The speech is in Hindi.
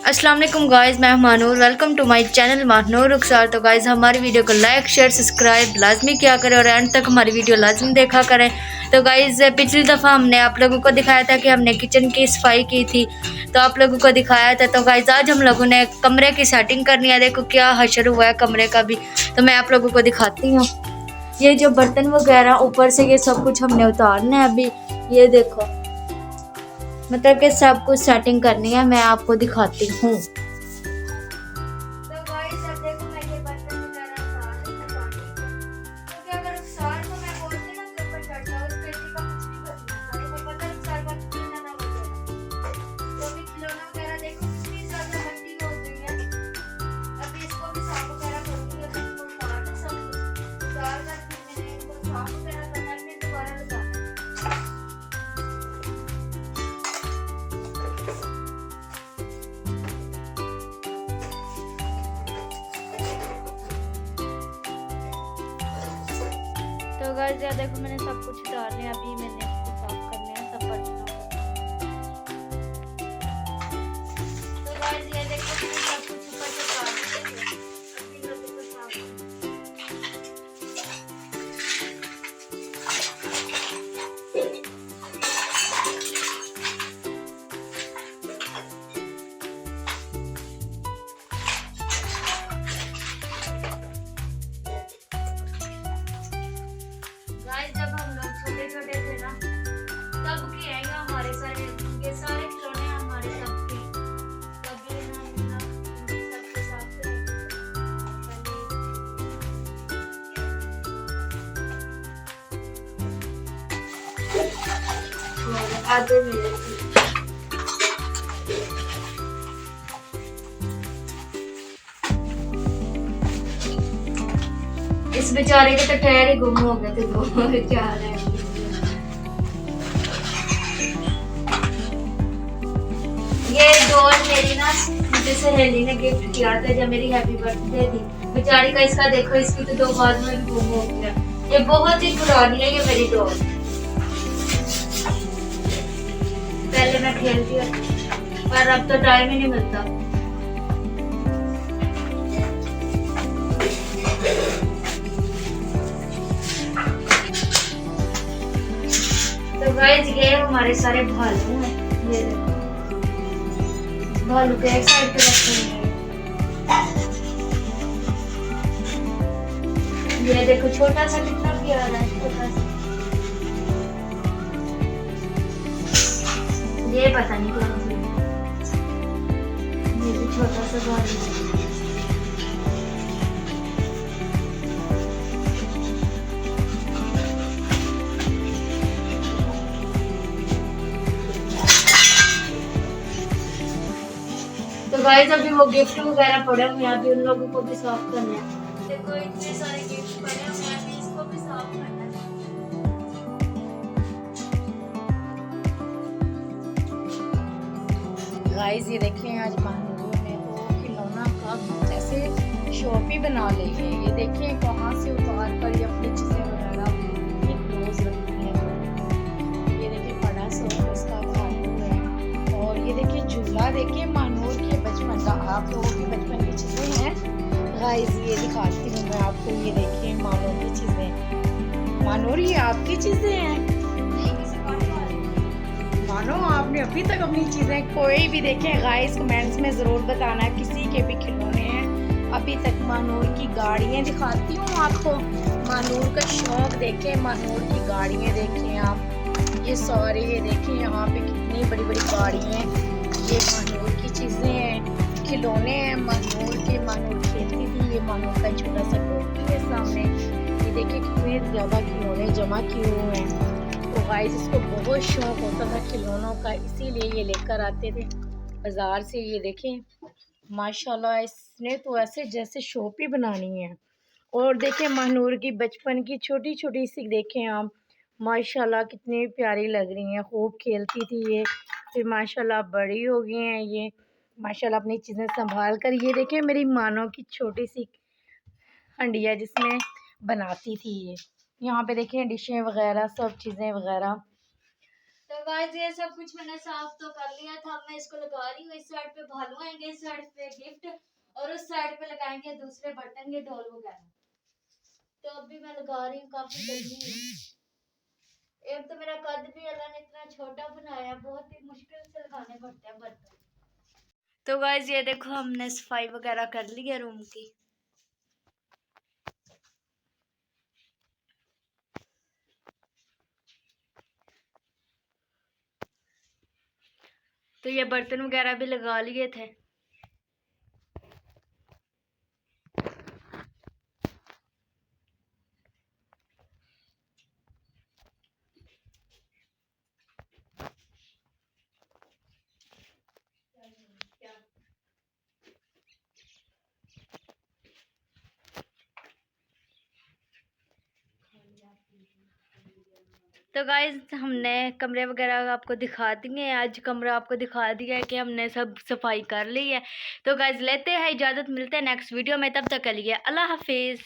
अस्सलाम वालेकुम गाइस, मैं Manur. Welcome to my channel Manur रुखसार। तो गाइस हमारी वीडियो को लाइक शेयर सब्सक्राइब लाजमी किया करें और एंड तक हमारी वीडियो लाजमी देखा करें। तो गाइस पिछली दफ़ा हमने आप लोगों को दिखाया था कि हमने किचन की सफाई की थी, तो आप लोगों को दिखाया था। तो गाइस आज हम लोगों ने कमरे की सेटिंग करनी है। देखो क्या हशर हुआ है कमरे का भी, तो मैं आप लोगों को दिखाती हूँ। ये जो बर्तन वगैरह ऊपर से ये सब कुछ हमने उतारना है अभी। ये देखो, मतलब कि सब कुछ सेटिंग करनी है, मैं आपको दिखाती हूँ। तो गाइस अब देखो मैं ये बर्तन वगैरह उतार रही हूँ पानी से, क्योंकि अगर सार को मैं बोलती ना के ऊपर चढ़ जाओ, इस पेटी का कुछ नहीं करना सारे को पता है सार का कितना ना हो जाए। तो अभी खिलौना वगैरह देखो कितनी ज्यादा मट्टी हो गई है। अभी इसको भी साफ वगैरह करूंगी, अभी इसको उतार के सब कुछ उतार कर फिर मैंने इनको साफ वगैरह करना है, फिर दोबारा लगाना है। तो गाइस यार देखो मैंने सब कुछ उतार लिया, अभी मैंने इसको साफ करने हैं सब बर्तनों को। तो गाइस ये देखो मैंने सब कुछ ऊपर से उतार दिया है। अभी मैं देखो साफ गाइस जब हम लोग छोटे छोटे थे ना, तब के हैं ये हमारे सारे, ये सारे खिलौने हमारे सबके। कभी हम ना सबके साथ पहले आधे मेरे इस बेचारे के तो टायर ही गुम हो गए थे, दो चार है। ये डॉल मेरी ना मुझे सहेली ने गिफ्ट किया था जब मेरी हैप्पी बर्थडे थी। बेचारी का इसका देखो, इसकी तो दो बाद में भी गुम हो गया। ये बहुत ही पुरानी है ये मेरी डॉल, पहले मैं खेलती थी पर अब तो टाइम ही नहीं मिलता। तो गाइस ये हमारे सारे भालू हैं, ये देखो भालू के एक साइड पे रखे हैं। ये देखो छोटा सा कितना प्यारा है, छोटा सा। ये पता नहीं कौन सी है। ये भी छोटा सा भालू है। तो गाइस अभी वो गिफ्ट वगैरह पड़े हुए हैं, अभी उन लोगों को भी साफ करना है। देखो इतने सारे गिफ्ट पड़े हुए हैं, अभी इसको भी साफ करना है। गाइस ये देखें आज महानूर ने तो खिलौना का जैसे शॉप ही बना ली है। ये देखें कहाँ से उतार कर ये अपनी चीज़ें वगैरह ये क्लोज रखती है। ये देखें बड़ा सा इसका भालू है और ये देखिए झूला। देखिए महानूर के बचपन का, आप लोगों की बचपन की चीज़ें हैं। गाइस ये दिखाती हूँ मैं आपको, ये देखिए महानूर की चीज़ें। महानूर ये आपकी चीज़ें हैं? मानो आपने अभी तक अपनी चीज़ें कोई भी देखें। गाइस कमेंट्स में ज़रूर बताना किसी के भी खिलौने हैं अभी तक। मानूर की गाड़ियाँ दिखाती हूँ आपको, मानूर का शौक देखें, मानूर की गाड़ियाँ देखें आप। ये सारे ये देखें यहाँ पे कितनी बड़ी बड़ी गाड़ियाँ हैं। ये मानूर की चीज़ें हैं, खिलौने हैं मानूर के। मानूर खेलती थी। ये मानूर का छोटा सा टोपी है सामने। ये देखिए कितने ज़्यादा खिलौने जमा किए हुए हैं। तो गाइस इसको बहुत शौक होता था खिलौनों का, इसीलिए ये लेकर आते थे बाजार से। ये देखें माशाल्लाह इसने तो ऐसे जैसे शॉप ही बनानी है। और देखें महानूर की बचपन की छोटी छोटी सी देखें आप, माशाल्लाह कितनी प्यारी लग रही हैं। खूब खेलती थी ये, फिर माशाल्लाह बड़ी हो गई हैं ये। माशाल्लाह अपनी चीज़ें संभाल कर। ये देखें मेरी मानो की छोटी सी हंडिया जिसमें बनाती थी ये। यहाँ पे देखें डिशें वगैरह सब चीज़ें वगैरह। तो गाइस ये सब कुछ मैंने साफ तो कर लिया था। मैं इसको लगा रही हूँ। इस साइड पे भालू आएंगे, इस साइड पे गिफ्ट, और उस साइड पे लगाएंगे दूसरे बर्तन के ढोल वगैरह। तो अभी मैं लगा रही हूँ, काफी जल्दी है। एक तो मेरा कद भी अल्लाह ने इतना छोटा बनाया, बहुत ही मुश्किल से लगाने पड़ते हैं बर्तन। तो गाइस ये देखो हमने सफाई वगैरह कर ली है रूम की। तो ये बर्तन वगैरह भी लगा लिए थे। तो गाइज हमने कमरे वगैरह आपको दिखा दिए। आज कमरा आपको दिखा दिया है कि हमने सब सफाई कर ली है। तो गाइज लेते हैं इजाज़त, मिलते हैं नेक्स्ट वीडियो में। तब तक के लिए अल्लाह हाफिज़।